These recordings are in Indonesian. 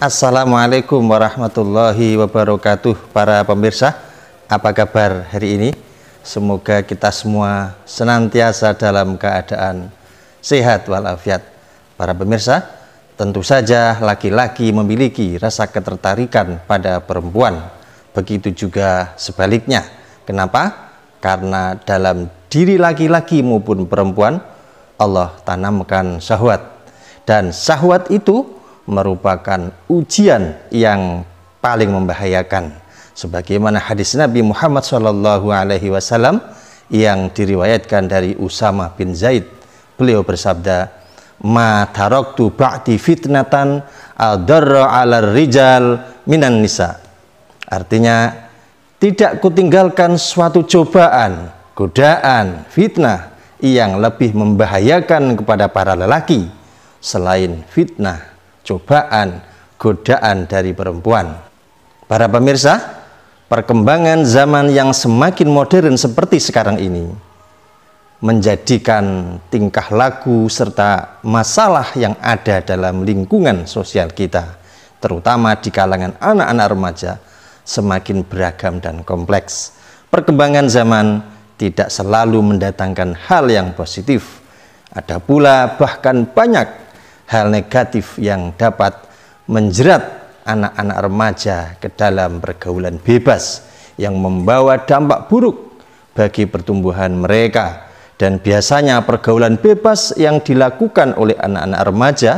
Assalamualaikum warahmatullahi wabarakatuh. Para pemirsa, apa kabar hari ini? Semoga kita semua senantiasa dalam keadaan sehat walafiat. Para pemirsa, tentu saja laki-laki memiliki rasa ketertarikan pada perempuan. Begitu juga sebaliknya. Kenapa? Karena dalam diri laki-laki maupun perempuan Allah tanamkan syahwat. Dan syahwat itu merupakan ujian yang paling membahayakan, sebagaimana hadis Nabi Muhammad SAW yang diriwayatkan dari Usama bin Zaid. Beliau bersabda, "Ma taraktu ba'di fitnatan adarra 'alar rijal minan nisa." Artinya, tidak kutinggalkan suatu cobaan, godaan, fitnah yang lebih membahayakan kepada para lelaki selain fitnah, cobaan, godaan dari perempuan. Para pemirsa, perkembangan zaman yang semakin modern seperti sekarang ini menjadikan tingkah laku serta masalah yang ada dalam lingkungan sosial kita, terutama di kalangan anak-anak remaja, semakin beragam dan kompleks. Perkembangan zaman tidak selalu mendatangkan hal yang positif. Ada pula bahkan banyak hal negatif yang dapat menjerat anak-anak remaja ke dalam pergaulan bebas yang membawa dampak buruk bagi pertumbuhan mereka. Dan biasanya pergaulan bebas yang dilakukan oleh anak-anak remaja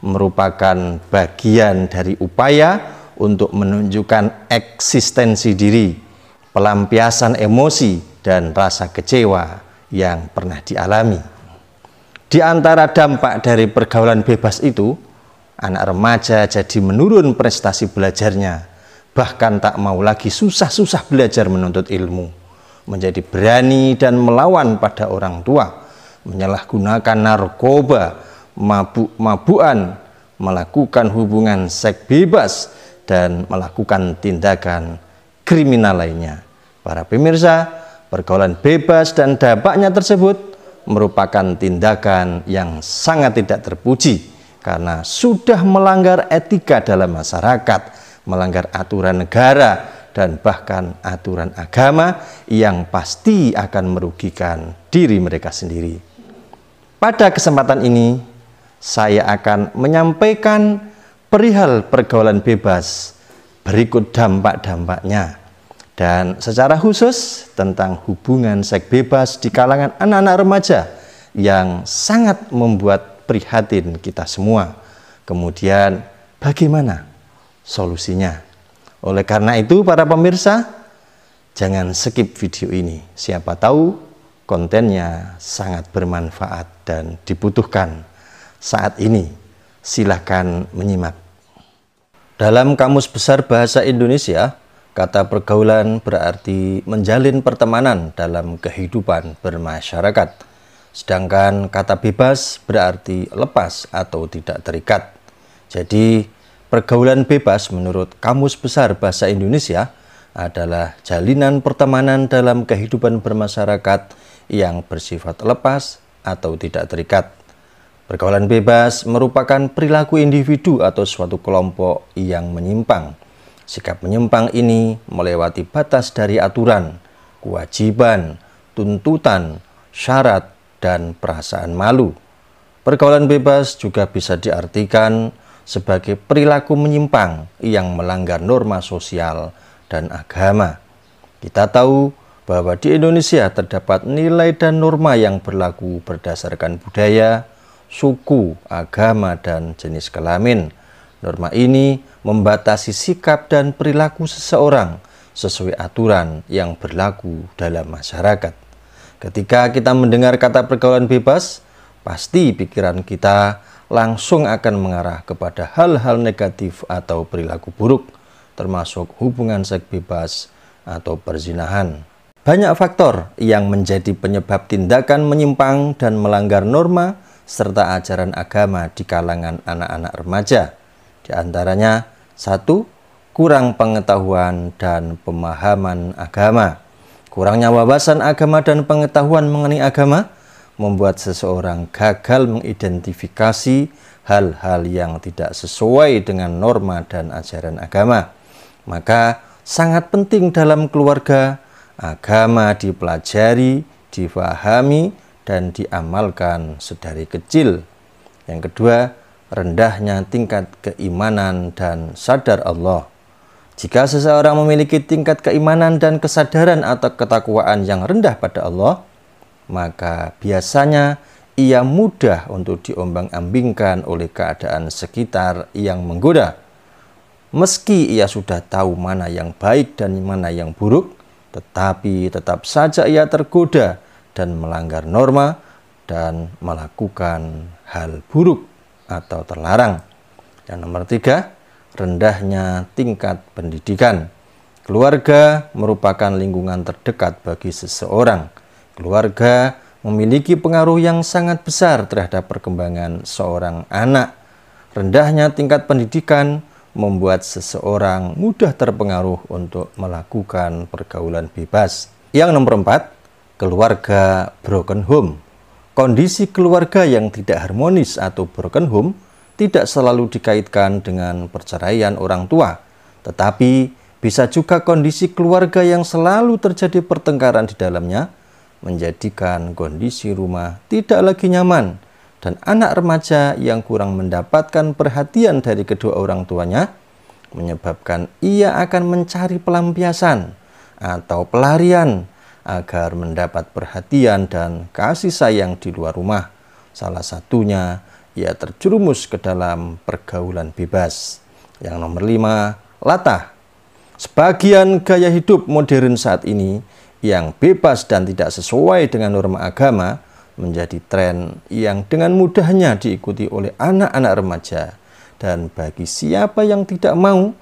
merupakan bagian dari upaya untuk menunjukkan eksistensi diri, pelampiasan emosi dan rasa kecewa yang pernah dialami. Di antara dampak dari pergaulan bebas itu, anak remaja jadi menurun prestasi belajarnya, bahkan tak mau lagi susah-susah belajar menuntut ilmu, menjadi berani dan melawan pada orang tua, menyalahgunakan narkoba, mabuk-mabukan, melakukan hubungan seks bebas, dan melakukan tindakan kriminal lainnya. Para pemirsa, pergaulan bebas dan dampaknya tersebut merupakan tindakan yang sangat tidak terpuji karena sudah melanggar etika dalam masyarakat, melanggar aturan negara, dan bahkan aturan agama yang pasti akan merugikan diri mereka sendiri. Pada kesempatan ini, saya akan menyampaikan perihal pergaulan bebas, berikut dampak-dampaknya, dan secara khusus tentang hubungan seks bebas di kalangan anak-anak remaja yang sangat membuat prihatin kita semua. Kemudian bagaimana solusinya? Oleh karena itu para pemirsa, jangan skip video ini. Siapa tahu kontennya sangat bermanfaat dan dibutuhkan saat ini. Silahkan menyimak. Dalam Kamus Besar Bahasa Indonesia, kata pergaulan berarti menjalin pertemanan dalam kehidupan bermasyarakat. Sedangkan kata bebas berarti lepas atau tidak terikat. Jadi, pergaulan bebas menurut Kamus Besar Bahasa Indonesia adalah jalinan pertemanan dalam kehidupan bermasyarakat yang bersifat lepas atau tidak terikat. Pergaulan bebas merupakan perilaku individu atau suatu kelompok yang menyimpang. Sikap menyimpang ini melewati batas dari aturan, kewajiban, tuntutan, syarat, dan perasaan malu. Pergaulan bebas juga bisa diartikan sebagai perilaku menyimpang yang melanggar norma sosial dan agama. Kita tahu bahwa di Indonesia terdapat nilai dan norma yang berlaku berdasarkan budaya, suku, agama, dan jenis kelamin. Norma ini membatasi sikap dan perilaku seseorang sesuai aturan yang berlaku dalam masyarakat. Ketika kita mendengar kata pergaulan bebas, pasti pikiran kita langsung akan mengarah kepada hal-hal negatif atau perilaku buruk, termasuk hubungan seks bebas atau perzinahan. Banyak faktor yang menjadi penyebab tindakan menyimpang dan melanggar norma serta ajaran agama di kalangan anak-anak remaja. Di antaranya, 1. Kurang pengetahuan dan pemahaman agama. Kurangnya wawasan agama dan pengetahuan mengenai agama membuat seseorang gagal mengidentifikasi hal-hal yang tidak sesuai dengan norma dan ajaran agama. Maka sangat penting dalam keluarga, agama dipelajari, difahami, dan diamalkan sedari kecil. Yang kedua, rendahnya tingkat keimanan dan sadar Allah. Jika seseorang memiliki tingkat keimanan dan kesadaran atau ketakwaan yang rendah pada Allah, maka biasanya ia mudah untuk diombang-ambingkan oleh keadaan sekitar yang menggoda. Meski ia sudah tahu mana yang baik dan mana yang buruk, tetapi tetap saja ia tergoda dan melanggar norma dan melakukan hal buruk atau terlarang. Yang nomor 3, rendahnya tingkat pendidikan. Keluarga merupakan lingkungan terdekat bagi seseorang. Keluarga memiliki pengaruh yang sangat besar terhadap perkembangan seorang anak. Rendahnya tingkat pendidikan membuat seseorang mudah terpengaruh untuk melakukan pergaulan bebas. Yang nomor 4, keluarga broken home. Kondisi keluarga yang tidak harmonis atau broken home tidak selalu dikaitkan dengan perceraian orang tua, tetapi bisa juga kondisi keluarga yang selalu terjadi pertengkaran di dalamnya, menjadikan kondisi rumah tidak lagi nyaman, dan anak remaja yang kurang mendapatkan perhatian dari kedua orang tuanya, menyebabkan ia akan mencari pelampiasan atau pelarian agar mendapat perhatian dan kasih sayang di luar rumah. Salah satunya, ia terjerumus ke dalam pergaulan bebas. Yang nomor 5, latah. Sebagian gaya hidup modern saat ini yang bebas dan tidak sesuai dengan norma agama menjadi tren yang dengan mudahnya diikuti oleh anak-anak remaja, dan bagi siapa yang tidak mau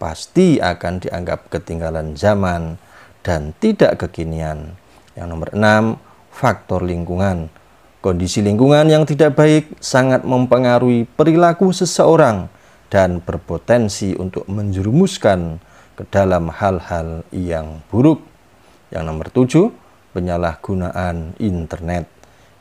pasti akan dianggap ketinggalan zaman dan tidak kekinian. Yang nomor 6, faktor lingkungan. Kondisi lingkungan yang tidak baik sangat mempengaruhi perilaku seseorang dan berpotensi untuk menjerumuskan ke dalam hal-hal yang buruk. Yang nomor 7, penyalahgunaan internet.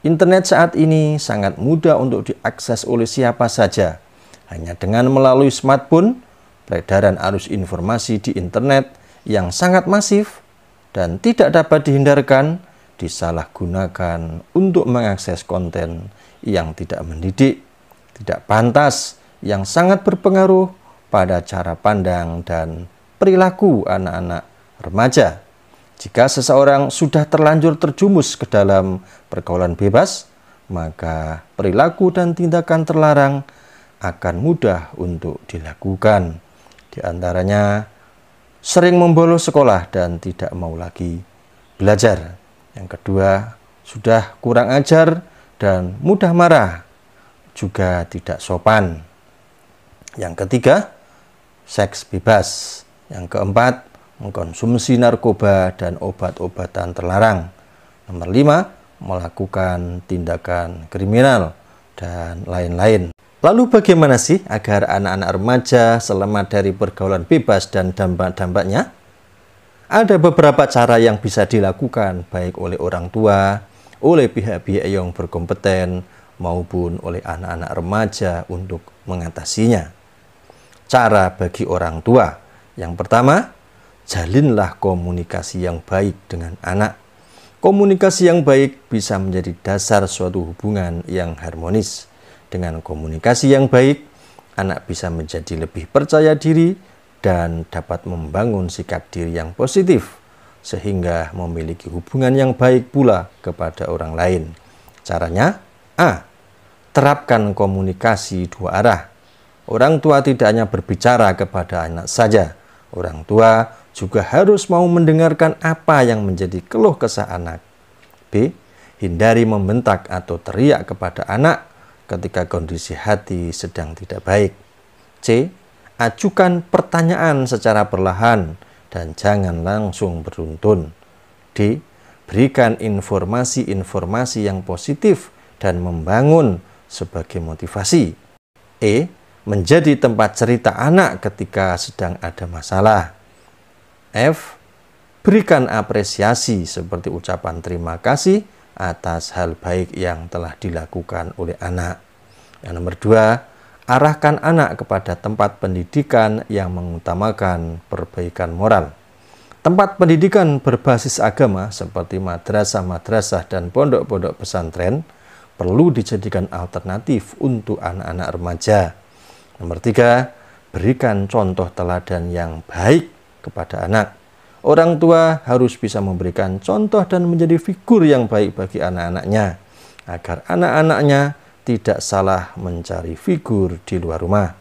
Internet saat ini sangat mudah untuk diakses oleh siapa saja. Hanya dengan melalui smartphone, peredaran arus informasi di internet yang sangat masif dan tidak dapat dihindarkan disalahgunakan untuk mengakses konten yang tidak mendidik, tidak pantas, yang sangat berpengaruh pada cara pandang dan perilaku anak-anak remaja. Jika seseorang sudah terlanjur terjumus ke dalam pergaulan bebas, maka perilaku dan tindakan terlarang akan mudah untuk dilakukan. Di antaranya, sering membolos sekolah dan tidak mau lagi belajar. Yang kedua, sudah kurang ajar dan mudah marah, juga tidak sopan. Yang ketiga, seks bebas. Yang keempat, mengkonsumsi narkoba dan obat-obatan terlarang. Nomor 5, melakukan tindakan kriminal dan lain-lain. Lalu bagaimana sih agar anak-anak remaja selamat dari pergaulan bebas dan dampak-dampaknya? Ada beberapa cara yang bisa dilakukan baik oleh orang tua, oleh pihak-pihak yang berkompeten, maupun oleh anak-anak remaja untuk mengatasinya. Cara bagi orang tua. Yang pertama, jalinlah komunikasi yang baik dengan anak. Komunikasi yang baik bisa menjadi dasar suatu hubungan yang harmonis. Dengan komunikasi yang baik, anak bisa menjadi lebih percaya diri dan dapat membangun sikap diri yang positif, sehingga memiliki hubungan yang baik pula kepada orang lain. Caranya, A. Terapkan komunikasi dua arah. Orang tua tidak hanya berbicara kepada anak saja. Orang tua juga harus mau mendengarkan apa yang menjadi keluh kesah anak. B. Hindari membentak atau teriak kepada anak ketika kondisi hati sedang tidak baik. C. Ajukan pertanyaan secara perlahan dan jangan langsung beruntun. D. Berikan informasi-informasi yang positif dan membangun sebagai motivasi. E. Menjadi tempat cerita anak ketika sedang ada masalah. F. Berikan apresiasi seperti ucapan terima kasih atas hal baik yang telah dilakukan oleh anak. Yang nomor 2, Arahkan anak kepada tempat pendidikan yang mengutamakan perbaikan moral. Tempat pendidikan berbasis agama seperti madrasah-madrasah dan pondok-pondok pesantren perlu dijadikan alternatif untuk anak-anak remaja. Nomor 3, berikan contoh teladan yang baik kepada anak. Orang tua harus bisa memberikan contoh dan menjadi figur yang baik bagi anak-anaknya, agar anak-anaknya tidak salah mencari figur di luar rumah.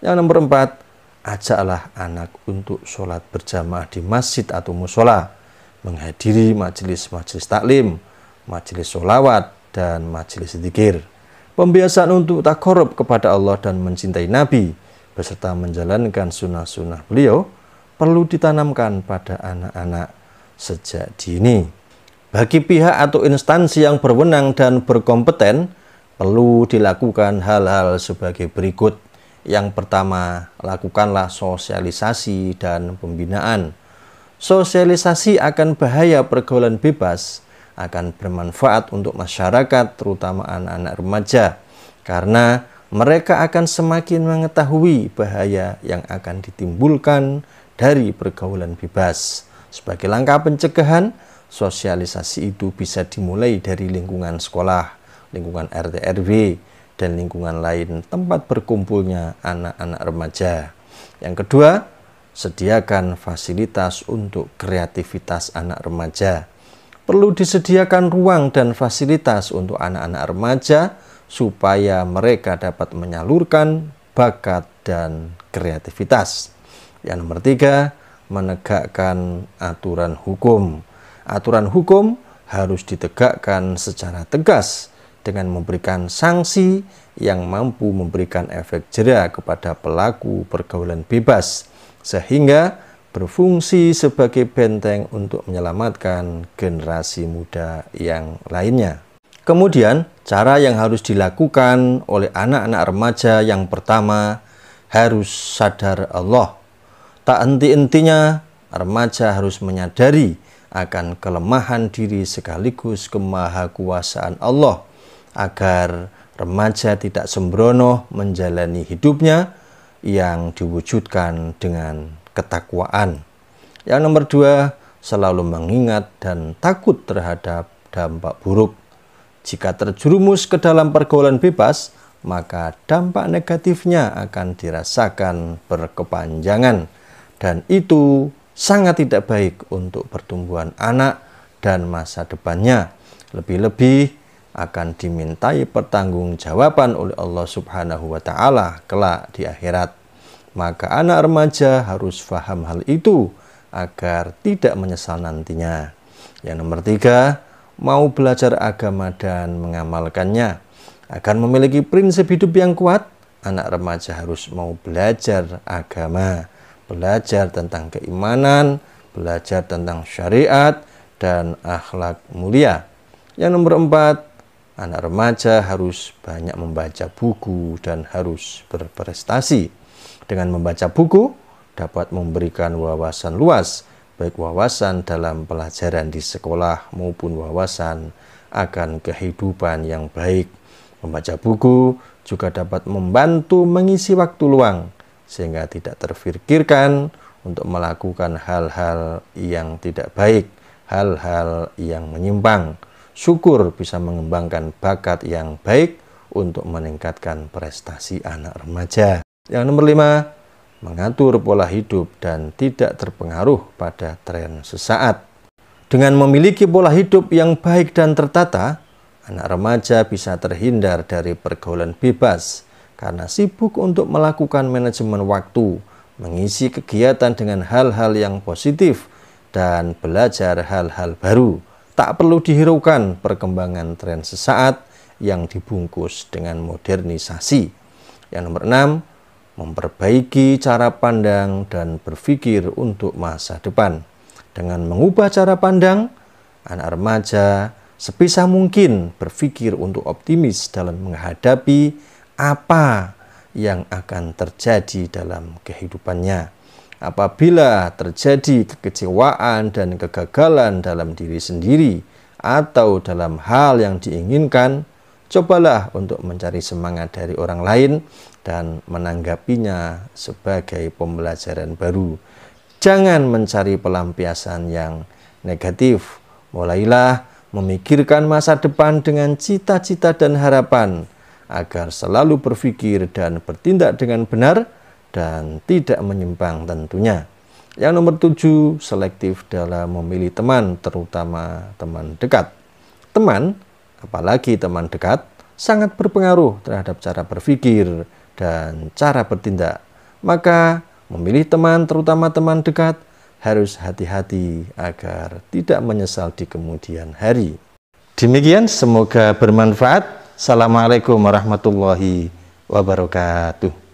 Yang nomor 4, ajaklah anak untuk sholat berjamaah di masjid atau musola, menghadiri majelis-majelis taklim, majelis sholawat, dan majelis zikir. Pembiasaan untuk takarrub kepada Allah dan mencintai Nabi beserta menjalankan sunnah-sunnah beliau perlu ditanamkan pada anak-anak sejak dini. Bagi pihak atau instansi yang berwenang dan berkompeten perlu dilakukan hal-hal sebagai berikut. Yang pertama, lakukanlah sosialisasi dan pembinaan. Sosialisasi akan bahaya pergaulan bebas akan bermanfaat untuk masyarakat, terutama anak-anak remaja, karena mereka akan semakin mengetahui bahaya yang akan ditimbulkan dari pergaulan bebas. Sebagai langkah pencegahan, sosialisasi itu bisa dimulai dari lingkungan sekolah, lingkungan RT RW, dan lingkungan lain tempat berkumpulnya anak-anak remaja. Yang kedua, sediakan fasilitas untuk kreativitas anak remaja. Perlu disediakan ruang dan fasilitas untuk anak-anak remaja supaya mereka dapat menyalurkan bakat dan kreativitas. Yang nomor 3, menegakkan aturan hukum. Aturan hukum harus ditegakkan secara tegas dengan memberikan sanksi yang mampu memberikan efek jera kepada pelaku pergaulan bebas, sehingga berfungsi sebagai benteng untuk menyelamatkan generasi muda yang lainnya. Kemudian, cara yang harus dilakukan oleh anak-anak remaja yang pertama, harus sadar Allah. Tak henti-hentinya, remaja harus menyadari akan kelemahan diri sekaligus kemahakuasaan Allah, agar remaja tidak sembrono menjalani hidupnya yang diwujudkan dengan ketakwaan. Yang nomor 2, selalu mengingat dan takut terhadap dampak buruk. Jika terjerumus ke dalam pergaulan bebas, maka dampak negatifnya akan dirasakan berkepanjangan, dan itu sangat tidak baik untuk pertumbuhan anak dan masa depannya. Lebih-lebih akan dimintai pertanggungjawaban oleh Allah Subhanahu wa Ta'ala kelak di akhirat. Maka anak remaja harus paham hal itu agar tidak menyesal nantinya. Yang nomor 3, mau belajar agama dan mengamalkannya. Agar memiliki prinsip hidup yang kuat, anak remaja harus mau belajar agama, belajar tentang keimanan, belajar tentang syariat dan akhlak mulia. Yang nomor 4, anak remaja harus banyak membaca buku dan harus berprestasi. Dengan membaca buku dapat memberikan wawasan luas, baik wawasan dalam pelajaran di sekolah maupun wawasan akan kehidupan yang baik. Membaca buku juga dapat membantu mengisi waktu luang, sehingga tidak terfikirkan untuk melakukan hal-hal yang tidak baik, hal-hal yang menyimpang. Syukur bisa mengembangkan bakat yang baik untuk meningkatkan prestasi anak remaja. Yang nomor 5, mengatur pola hidup dan tidak terpengaruh pada tren sesaat. Dengan memiliki pola hidup yang baik dan tertata, anak remaja bisa terhindar dari pergaulan bebas karena sibuk untuk melakukan manajemen waktu, mengisi kegiatan dengan hal-hal yang positif, dan belajar hal-hal baru. Tak perlu dihiraukan perkembangan tren sesaat yang dibungkus dengan modernisasi. Yang nomor 6, memperbaiki cara pandang dan berpikir untuk masa depan. Dengan mengubah cara pandang, anak remaja sebisa mungkin berpikir untuk optimis dalam menghadapi apa yang akan terjadi dalam kehidupannya. Apabila terjadi kekecewaan dan kegagalan dalam diri sendiri atau dalam hal yang diinginkan, Cobalah untuk mencari semangat dari orang lain dan menanggapinya sebagai pembelajaran baru. Jangan mencari pelampiasan yang negatif. Mulailah memikirkan masa depan dengan cita-cita dan harapan agar selalu berpikir dan bertindak dengan benar dan tidak menyimpang tentunya. Yang nomor 7, selektif dalam memilih teman, terutama teman dekat. Teman, apalagi teman dekat, sangat berpengaruh terhadap cara berpikir dan cara bertindak. Maka, memilih teman, terutama teman dekat, harus hati-hati agar tidak menyesal di kemudian hari. Demikian, semoga bermanfaat. Assalamualaikum warahmatullahi wabarakatuh.